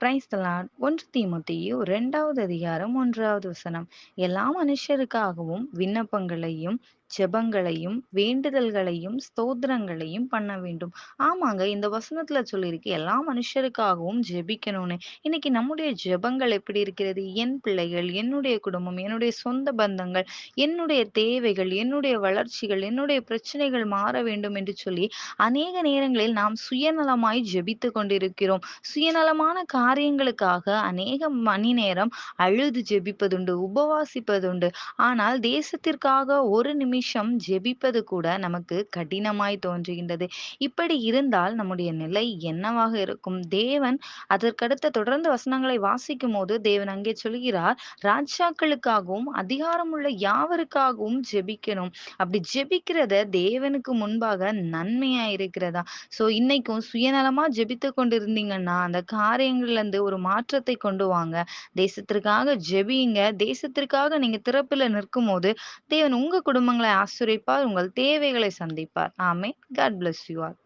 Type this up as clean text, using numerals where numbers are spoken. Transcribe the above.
Praise the Lord. 1 தீமோத்தேயு 2வது அதிகாரம் 1வது வசனம். எல்லா மனுஷருக்காகவும் விண்ணப்பங்களையும், ஜெபங்களையும், வேண்டுதல்களையும், ஸ்தோத்திரங்களையும் பண்ண வேண்டும். ஆமாங்க, இந்த வசனத்துல சொல்லியிருக்கு எல்லா மனுஷருக்காகவும் ஜெபிக்கணும்னு. இன்னைக்கு நம்முடைய ஜெபங்கள் எப்படி இருக்கிறது? என் பிள்ளைகள், என்னுடைய குடும்பம், என்னுடைய சொந்த பந்தங்கள், என்னுடைய தேவைகள், என்னுடைய வளர்ச்சிகள், என்னுடைய பிரச்சனைகள் மாற வேண்டும் என்று சொல்லி அநேக நேரங்களில் நாம் சுயநலமாய் ஜெபித்துக் கொண்டிருக்கிறோம். சுயநலமான காரியங்களுக்காக அநேக மணி நேரம் அழுது ஜெபிப்பதுண்டு, உபவாசிப்பதுண்டு. ஆனால் தேசத்திற்காக ஒரு நிமிஷம் ஜெபிப்பது கூட நமக்கு கடினமாய் தோன்றுகின்றது. இப்படி இருந்தால் நம்முடைய நிலை என்னவாக இருக்கும்? தேவன் அதற்கடுத்த தொடர்ந்து வசனங்களை வாசிக்கும்போது தேவன் அங்கே சொல்கிறார், ராஜாக்களுக்காகவும் அதிகாரமுள்ள யாவருக்காகவும் ஜெபிக்கணும். அப்படி ஜெபிக்கிறத தேவனுக்கு முன்பாக நன்மையா இருக்கிறதா? ஸோ இன்னைக்கும் சுயநலமா ஜெபித்துக் கொண்டிருந்தீங்கன்னா, அந்த காரியங்கள்ல இருந்து ஒரு மாற்றத்தை கொண்டு வாங்க. தேசத்திற்காக ஜெபியுங்க. தேசத்திற்காக நீங்க திறப்பில நிற்கும்போது, தேவன் உங்க குடும்பங்களை ஆசீர்வதிப்பார். உங்கள் தேவைகளை சந்திப்பார். Amen. God bless you all.